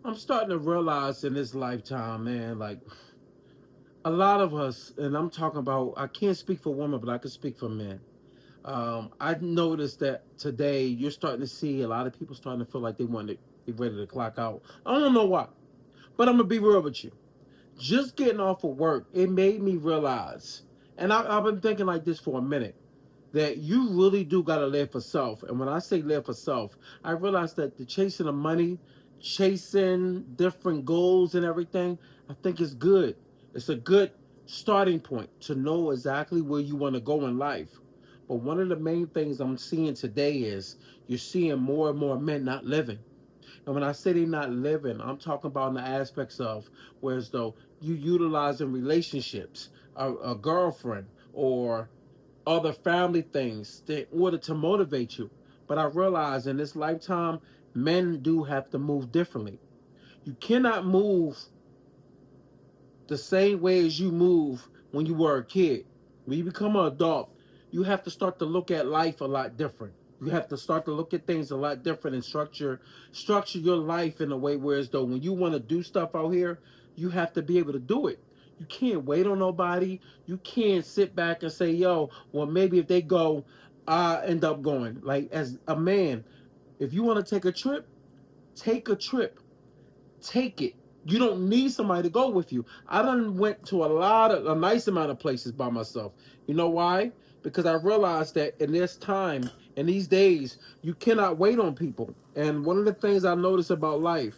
I'm starting to realize in this lifetime, man, like a lot of us, and I'm talking about, I can't speak for women, but I can speak for men. I noticed that today you're starting to see a lot of people starting to feel like they want to be ready to clock out. I don't know why, but I'm gonna be real with you. Just getting off of work, it made me realize, and I've been thinking like this for a minute, that you really do gotta live for self. And when I say live for self, I realize that the chasing of money, chasing different goals and everything, I think is good. It's a good starting point to know exactly where you want to go in life. But one of the main things I'm seeing today is you're seeing more and more men not living. And when I say they're not living, I'm talking about in the aspects of whereas though you utilizing relationships, a girlfriend, or other family things in order to motivate you. But I realize in this lifetime, men do have to move differently. You cannot move the same way as you move when you were a kid. When you become an adult, you have to start to look at life a lot different. You have to start to look at things a lot different and structure your life in a way where as though when you want to do stuff out here, you have to be able to do it. You can't wait on nobody. You can't sit back and say, yo, well, maybe if they go, I end up going. Like as a man, if you want to take a trip, take a trip, take it. You don't need somebody to go with you. I done went to a nice amount of places by myself. You know why? Because I realized that in this time, in these days, you cannot wait on people. And one of the things I notice about life,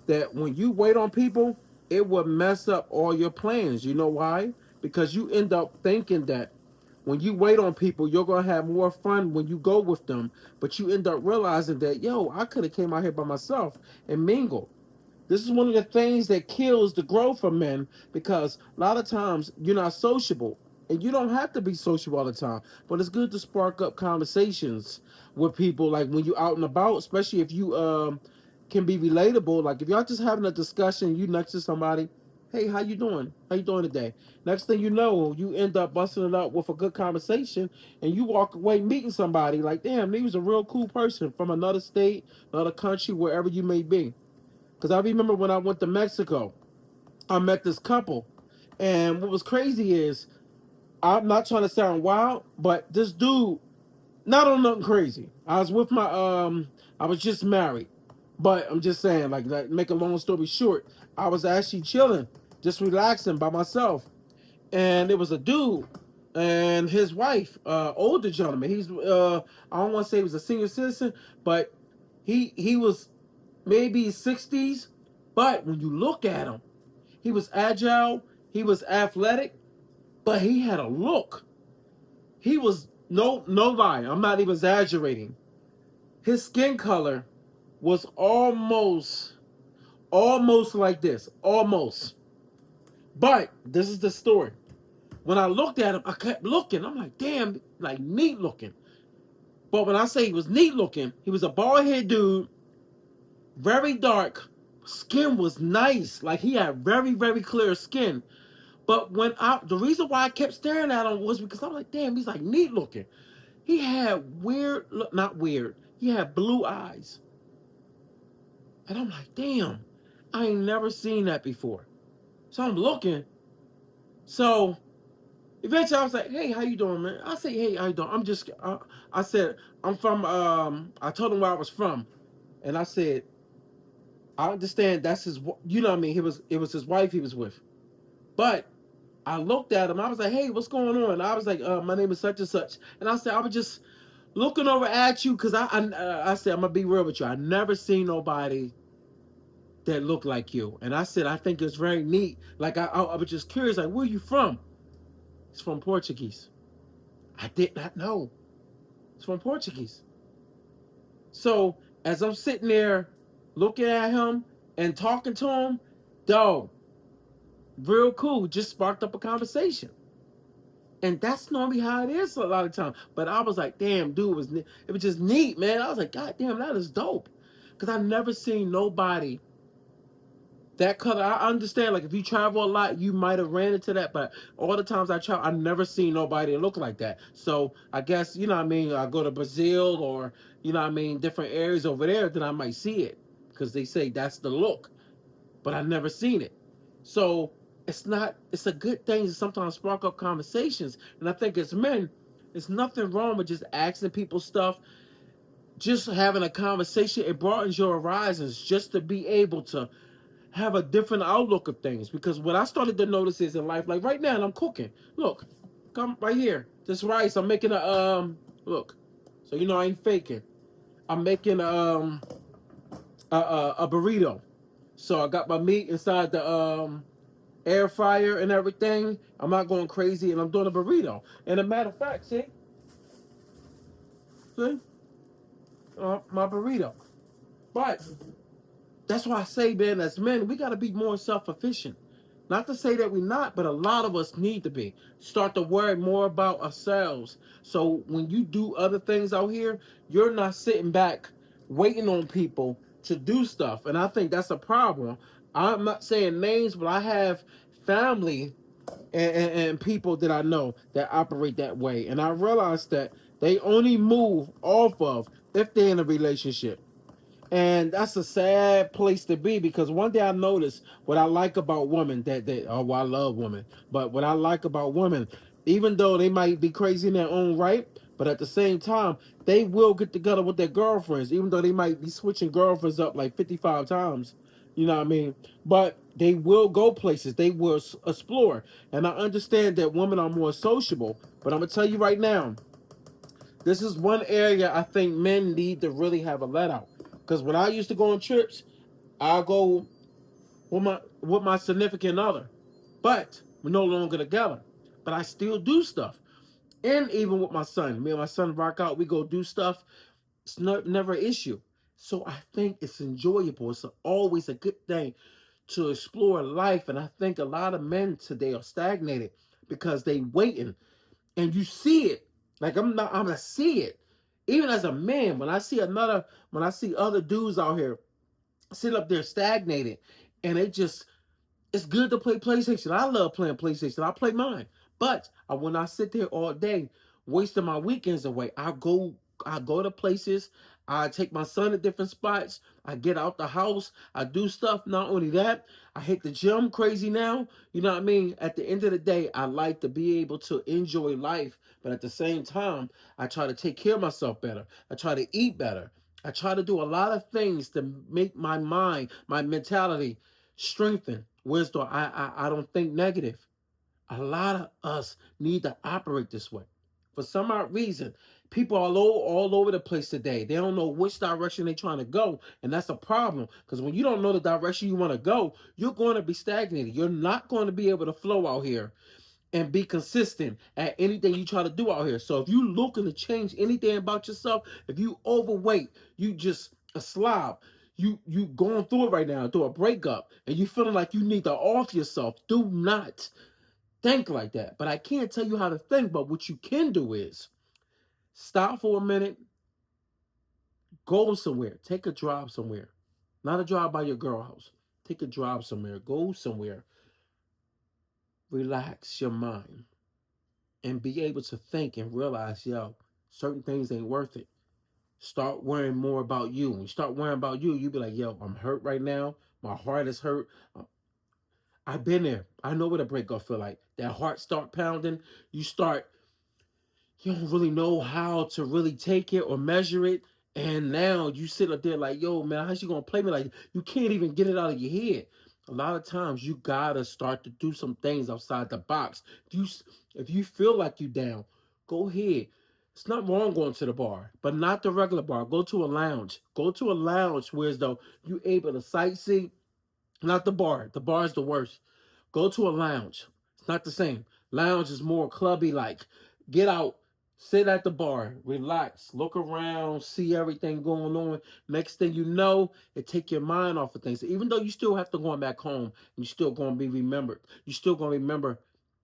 that when you wait on people, it will mess up all your plans. You know why? Because you end up thinking that when you wait on people, you're gonna have more fun when you go with them. But you end up realizing that, yo, I could have came out here by myself and mingled. This is one of the things that kills the growth of men because a lot of times you're not sociable. And you don't have to be sociable all the time. But it's good to spark up conversations with people like when you're out and about, especially if you can be relatable. Like if y'all just having a discussion, you next to somebody, hey, how you doing? How you doing today? Next thing you know, you end up busting it up with a good conversation and you walk away meeting somebody like, damn, he was a real cool person from another state, another country, wherever you may be. Because I remember when I went to Mexico, I met this couple. And what was crazy is, I'm not trying to sound wild, but this dude, not on nothing crazy. I was with I was just married. But I'm just saying, like make a long story short, I was actually chilling, just relaxing by myself. And it was a dude and his wife, older gentleman. I don't want to say he was a senior citizen, but he was maybe 60s. But when you look at him, he was agile, he was athletic, but he had a look. He was no lie. I'm not even exaggerating. His skin color was almost like this, almost. But this is the story. When I looked at him, I kept looking. I'm like, damn, like neat looking. But when I say he was neat looking, he was a bald head dude, very dark. Skin was nice. Like he had very, very clear skin. But the reason why I kept staring at him was because I'm like, damn, he's like neat looking. He had weird, not weird. He had blue eyes, and I'm like, damn, I ain't never seen that before. So I'm looking. So eventually I was like, hey, how you doing, man? I say, hey, how you doing? I said, I'm from. I told him where I was from, and I said, I understand that's his. You know what I mean? It was his wife he was with, but I looked at him. I was like, "Hey, what's going on?" I was like, "My name is such and such." And I said, "I was just looking over at you because I said I'm gonna be real with you. I never seen nobody that looked like you." And I said, "I think it's very neat. Like I was just curious. Like, where are you from?" It's from Portuguese. I did not know. It's from Portuguese. So as I'm sitting there looking at him and talking to him, dog, real cool. Just sparked up a conversation. And that's normally how it is a lot of times. But I was like, damn, dude, it was just neat, man. I was like, God damn, that is dope. Because I've never seen nobody that color. I understand, like, if you travel a lot, you might have ran into that. But all the times I travel, I've never seen nobody that look like that. So I guess, you know what I mean, I go to Brazil or, you know what I mean, different areas over there, then I might see it. because they say that's the look, but I never seen it. So it's not. It's a good thing to sometimes spark up conversations, and I think as men, there's nothing wrong with just asking people stuff, just having a conversation. It broadens your horizons just to be able to have a different outlook of things. Because what I started to notice is in life, like right now, and I'm cooking. Look, come right here. This rice, I'm making a look. So you know I ain't faking. I'm making a burrito. So I got my meat inside the air fryer and everything. I'm not going crazy, and I'm doing a burrito. And a matter of fact, see, my burrito. But that's why I say, man, as men, we got to be more self-efficient. Not to say that we're not, but a lot of us need to be. Start to worry more about ourselves. So when you do other things out here, you're not sitting back waiting on people to do stuff. And I think that's a problem. I'm not saying names, but I have family and people that I know that operate that way. And I realize that they only move off of if they're in a relationship. And that's a sad place to be, because one day I noticed what I like about women, that oh, well, I love women, but what I like about women, even though they might be crazy in their own right, but at the same time they will get together with their girlfriends, even though they might be switching girlfriends up like 55 times. You know what I mean? But they will go places, they will explore. And I understand that women are more sociable, but I'm gonna tell you right now, this is one area I think men need to really have a let out. Because when I used to go on trips, I go with my significant other, but we're no longer together. But I still do stuff, and even with my son, me and my son rock out. We go do stuff. It's not never an issue. So I think it's enjoyable. It's always a good thing to explore life, and I think a lot of men today are stagnated because they waiting, and you see it. Like I'm gonna see it. Even as a man, when I see other dudes out here sit up there stagnated, and it's good to play PlayStation. I love playing PlayStation. I play mine. But when I sit there all day, wasting my weekends away, I go to places. I take my son to different spots. I get out the house. I do stuff. Not only that, I hit the gym crazy now. You know what I mean? At the end of the day, I like to be able to enjoy life. But at the same time, I try to take care of myself better. I try to eat better. I try to do a lot of things to make my mind, my mentality strengthen. Wisdom. I don't think negative. A lot of us need to operate this way. For some odd reason, people are all over the place today. They don't know which direction they're trying to go. And that's a problem. Because when you don't know the direction you want to go, you're going to be stagnated. You're not going to be able to flow out here and be consistent at anything you try to do out here. So if you looking to change anything about yourself, if you overweight, you just a slob, you going through it right now, through a breakup, and you feeling like you need to off yourself, do not think like that. But I can't tell you how to think, but what you can do is stop for a minute, go somewhere, take a drive somewhere. Not a drive by your girl house. Take a drive somewhere, go somewhere, relax your mind, and be able to think and realize, yo, certain things ain't worth it. Start worrying more about you. When you start worrying about you, you be like, yo, I'm hurt right now. My heart is hurt. I've been there. I know what a breakup feel like. That heart start pounding. You start, you don't really know how to really take it or measure it. And now you sit up there like, yo, man, how's you gonna play me like you can't even get it out of your head? A lot of times you gotta start to do some things outside the box. If you feel like you down, go ahead. It's not wrong going to the bar, but not the regular bar. Go to a lounge. Go to a lounge where as though you able to sightsee, not the bar. The bar is the worst. Go to a lounge. It's not the same. Lounge is more clubby like. Get out, sit at the bar, relax, look around, see everything going on. Next thing you know, it take your mind off of things. Even though you still have to go back home, you still gonna be remembered. You still gonna remember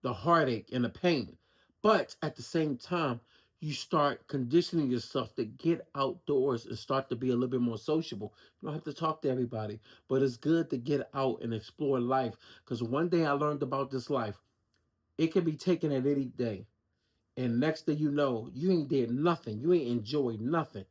the heartache and the pain. But at the same time, you start conditioning yourself to get outdoors and start to be a little bit more sociable. You don't have to talk to everybody, but it's good to get out and explore life. Because one thing I learned about this life, it can be taken at any day. And next thing you know, you ain't did nothing. You ain't enjoyed nothing.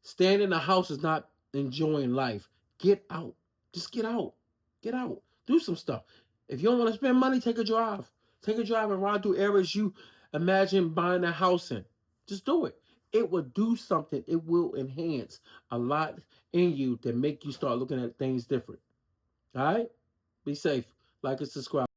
Staying in the house is not enjoying life. Get out. Just get out. Get out. Do some stuff. If you don't want to spend money, take a drive. Take a drive and ride through areas you imagine buying a house in. Just do it. It will do something. It will enhance a lot in you to make you start looking at things different. All right? Be safe. Like and subscribe.